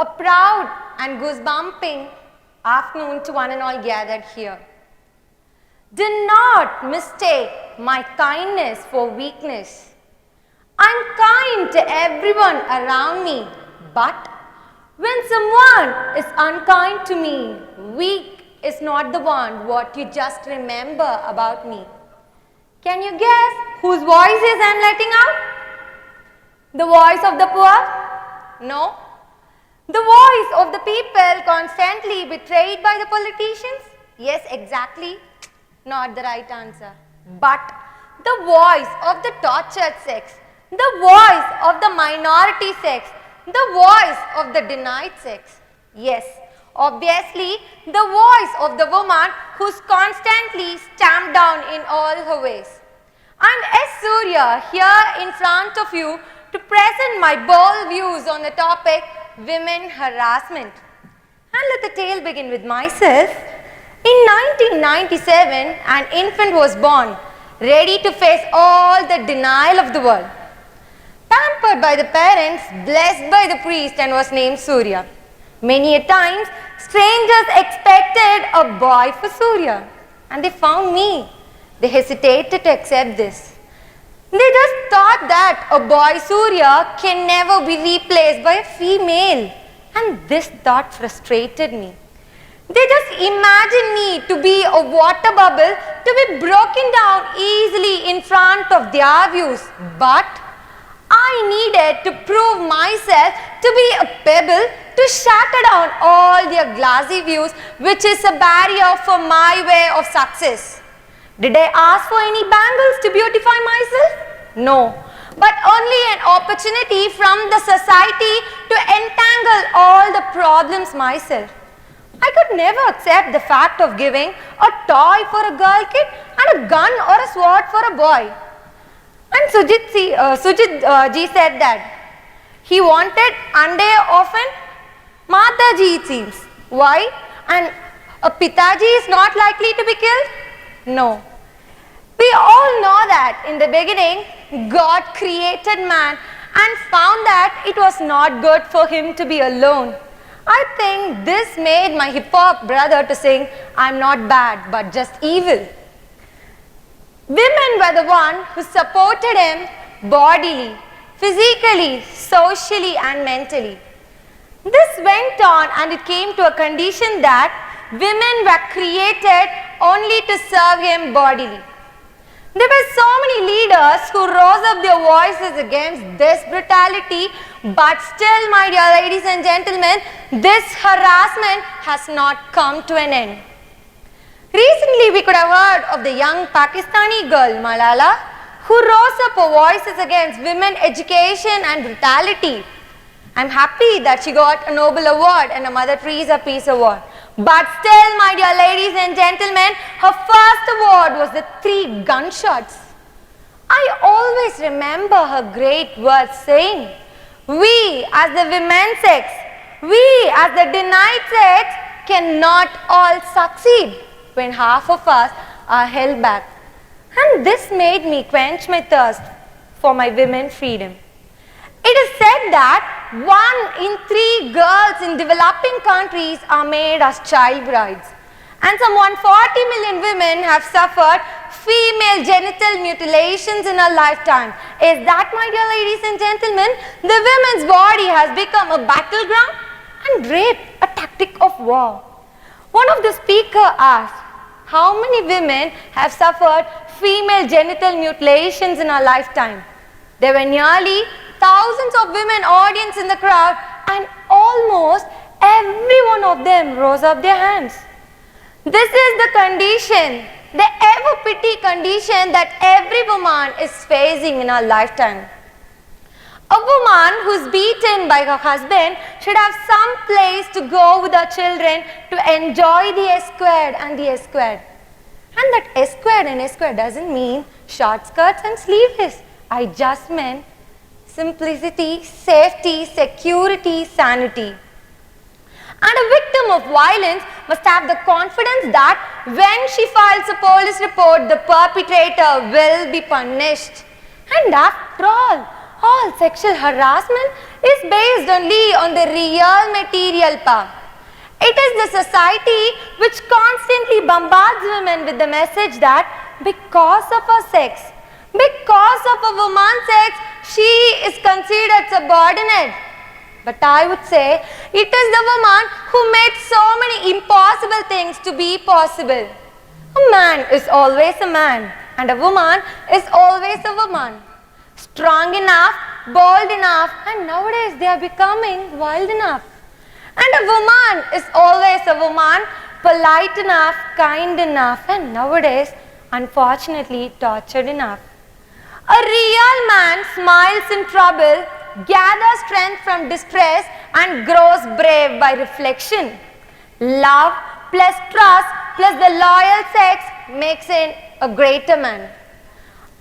A proud and goose-bumping afternoon to one and all gathered here. Do not mistake my kindness for weakness. I'm kind to everyone around me, but when someone is unkind to me, weak is not the one what you just remember about me. Can you guess whose voices I'm letting out? The voice of the poor? No. The voice of the people constantly betrayed by the politicians? Yes, exactly. Not the right answer. But the voice of the tortured sex, the voice of the minority sex, the voice of the denied sex. Yes, obviously the voice of the woman who's constantly stamped down in all her ways. I'm S. Surya here in front of you to present my bold views on the topic women harassment. And let the tale begin with myself. In 1997, an infant was born, ready to face all the denial of the world. Pampered by the parents, blessed by the priest, and was named Surya. Many a times, strangers expected a boy for Surya, and they found me. They hesitated to accept this. They just thought that a boy Surya can never be replaced by a female, and this thought frustrated me. They just imagined me to be a water bubble to be broken down easily in front of their views. But I needed to prove myself to be a pebble to shatter down all their glassy views, which is a barrier for my way of success. Did I ask for any bangles to beautify myself? No, but only an opportunity from the society to entangle all the problems myself. I could never accept the fact of giving a toy for a girl kid and a gun or a sword for a boy. And Sujit ji said that he wanted ande often Mataji it seems. Why? And a Pitaji is not likely to be killed? No. We all know that in the beginning God created man and found that it was not good for him to be alone. I think this made my hip-hop brother to sing, I'm not bad but just evil. Women were the one who supported him bodily, physically, socially and mentally. This went on and it came to a condition that women were created only to serve him bodily. There were so many leaders who rose up their voices against this brutality, but still, my dear ladies and gentlemen, this harassment has not come to an end. Recently, we could have heard of the young Pakistani girl, Malala, who rose up her voices against women education and brutality. I'm happy that she got a Nobel Award and a Mother Teresa Peace Award. But still, my dear ladies and gentlemen, her first award was the 3 gunshots. I always remember her great words saying, we as the women's sex, we as the denied sex cannot all succeed when half of us are held back. And this made me quench my thirst for my women's freedom. It is said that 1 in 3 girls in developing countries are made as child brides. And some 140 million women have suffered female genital mutilations in a lifetime. Is that, my dear ladies and gentlemen, the women's body has become a battleground and rape a tactic of war? One of the speakers asked, how many women have suffered female genital mutilations in a lifetime? There were nearly thousands of women audience in the crowd, and almost every one of them rose up their hands. This is the condition, the ever pity condition that every woman is facing in her lifetime. A woman who's beaten by her husband should have some place to go with her children to enjoy the S squared and the S squared. And that S squared and S squared doesn't mean short skirts and sleeveless. I just meant simplicity, safety, security, sanity. And a victim of violence must have the confidence that when she files a police report, the perpetrator will be punished. And after all, All sexual harassment is based only on the real material power. It is the society which constantly bombards women with the message that because of her sex, because of a woman's sex, she is considered subordinate. But I would say it is the woman who made so many impossible things to be possible. A man is always a man and a woman is always a woman. Strong enough, bold enough, and nowadays they are becoming wild enough. And a woman is always a woman, polite enough, kind enough, and nowadays, unfortunately, tortured enough. A real man smiles in trouble, gathers strength from distress, and grows brave by reflection. Love plus trust plus the loyal sex makes him a greater man.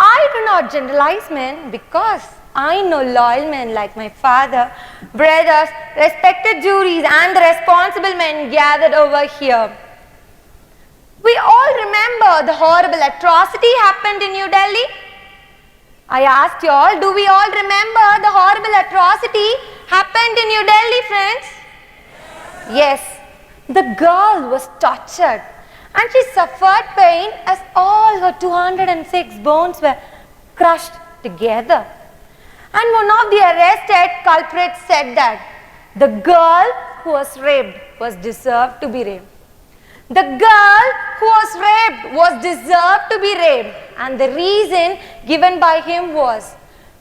I do not generalize men because I know loyal men like my father, brothers, respected juries and the responsible men gathered over here. We all remember the horrible atrocity happened in New Delhi. I asked you all, do we all remember the horrible atrocity happened in New Delhi, friends? Yes, the girl was tortured and she suffered pain as all her 206 bones were crushed together. And one of the arrested culprits said that the girl who was raped was deserved to be raped. The girl who was raped was deserved to be raped, and the reason given by him was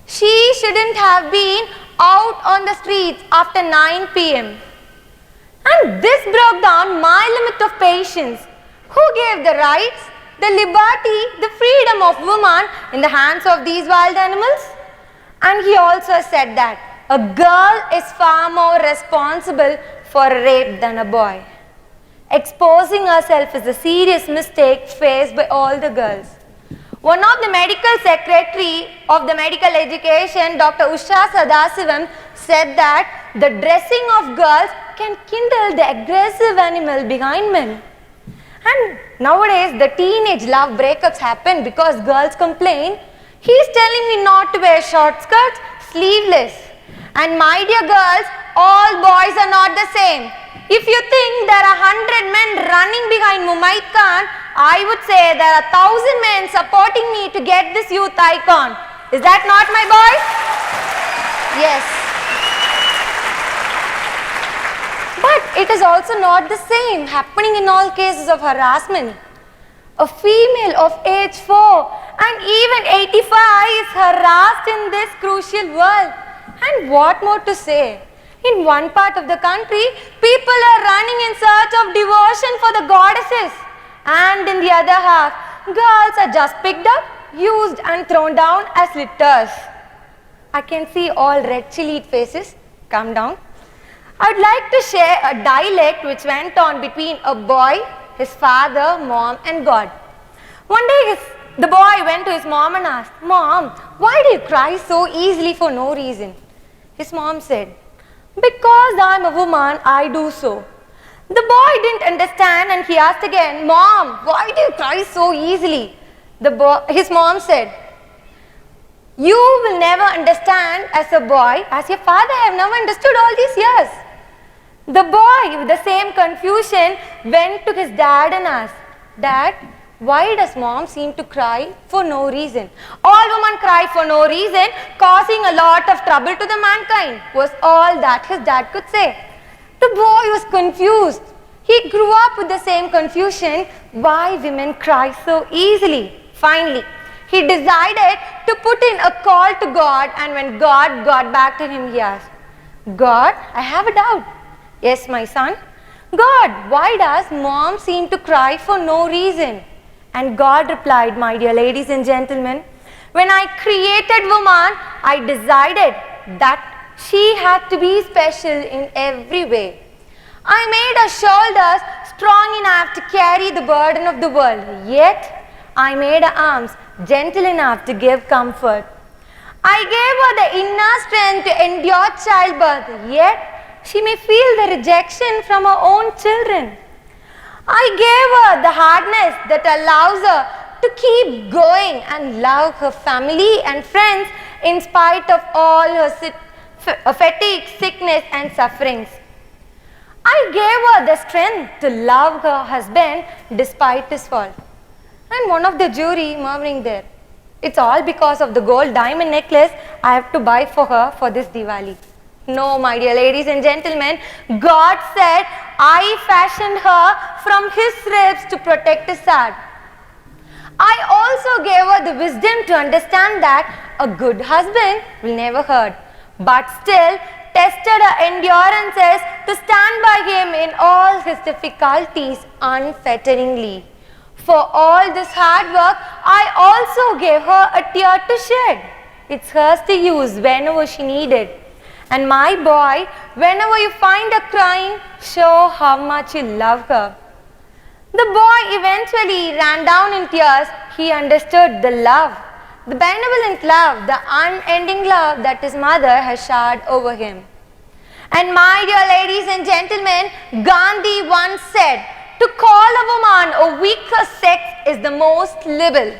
she shouldn't have been out on the streets after 9 p.m. And this broke down my limit of patience. Who gave the rights, the liberty, the freedom of woman in the hands of these wild animals? And he also said that a girl is far more responsible for rape than a boy. Exposing herself is a serious mistake faced by all the girls. One of the medical secretary of the medical education, Dr. Usha Sadasivam, said that the dressing of girls can kindle the aggressive animal behind men. And nowadays the teenage love breakups happen because girls complain, he is telling me not to wear short skirts, sleeveless. And my dear girls, all boys are not the same. If you think there are 100 men running behind Mumaid Khan, I would say there are 1,000 men supporting me to get this youth icon. Is that not my boys? Yes. But it is also not the same happening in all cases of harassment. A female of age 4 and even 85 is harassed in this crucial world. And what more to say? In one part of the country, people are running in search of devotion for the goddesses. And in the other half, girls are just picked up, used and thrown down as litters. I can see all red chillied faces. Calm down. I would like to share a dialect which went on between a boy, his father, mom and God. One day the boy went to his mom and asked, "Mom, why do you cry so easily for no reason?" His mom said, "Because I am a woman, I do so." The boy didn't understand and he asked again, "Mom, why do you cry so easily?" His mom said, "You will never understand as a boy as your father have never understood all these years." The boy, with the same confusion, went to his dad and asked, "Dad, why does mom seem to cry for no reason? All women cry for no reason, causing a lot of trouble to the mankind," was all that his dad could say. The boy was confused. He grew up with the same confusion, why women cry so easily. Finally, he decided to put in a call to God, and when God got back to him, he asked, "God, I have a doubt." "Yes, my son." "God, why does mom seem to cry for no reason?" And God replied, "My dear ladies and gentlemen, when I created woman, I decided that she had to be special in every way. I made her shoulders strong enough to carry the burden of the world, yet I made her arms gentle enough to give comfort. I gave her the inner strength to endure childbirth, yet she may feel the rejection from her own children. I gave her the hardness that allows her to keep going and love her family and friends in spite of all her fatigue, sickness and sufferings. I gave her the strength to love her husband despite his fault. And one of the jury murmuring there, it's all because of the gold diamond necklace I have to buy for her for this Diwali. No, my dear ladies and gentlemen, God said, I fashioned her from his ribs to protect his heart. I also gave her the wisdom to understand that a good husband will never hurt, but still tested her endurances to stand by him in all his difficulties unfetteringly. For all this hard work, I also gave her a tear to shed. It's hers to use whenever she needed. And my boy, whenever you find her crying, show how much you love her. The boy eventually ran down in tears. He understood the love, the benevolent love, the unending love that his mother has showered over him. And my dear ladies and gentlemen, Gandhi once said, to call a woman a weaker sex is the most libel.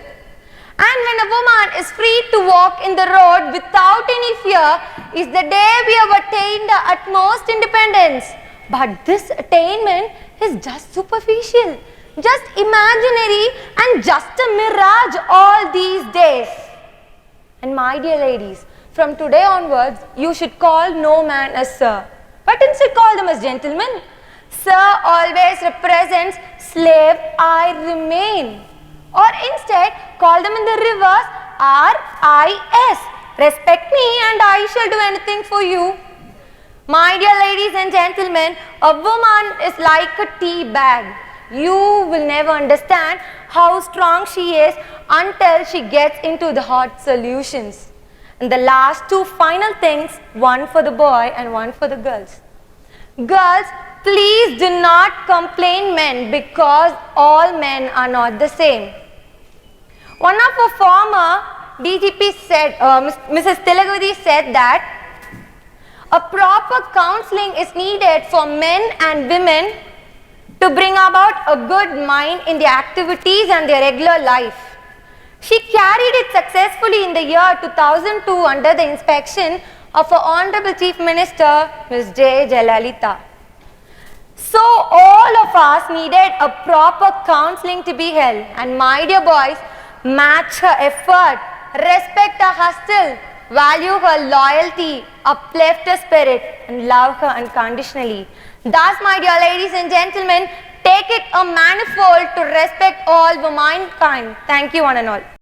And when a woman is free to walk in the road without any fear, is the day we have attained the utmost independence. But this attainment is just superficial, just imaginary and just a mirage all these days. And my dear ladies, from today onwards, you should call no man as sir, but instead call them as gentlemen. Sir always represents slave I remain. Or instead, call them in the reverse R-I-S. Respect me and I shall do anything for you. My dear ladies and gentlemen, a woman is like a tea bag. You will never understand how strong she is until she gets into the hot solutions. And the last two final things, one for the boy and one for the girls. Girls, please do not complain men because all men are not the same. One of our former DGP said, Mrs. Tilagavati said that a proper counseling is needed for men and women to bring about a good mind in their activities and their regular life. She carried it successfully in the year 2002 under the inspection of our Honorable Chief Minister, Ms. J. Jayalalitha. So all of us needed a proper counseling to be held, and my dear boys, match her effort, respect her hustle, value her loyalty, uplift her spirit and love her unconditionally. Thus, my dear ladies and gentlemen, take it a manifold to respect all womankind. Thank you one and all.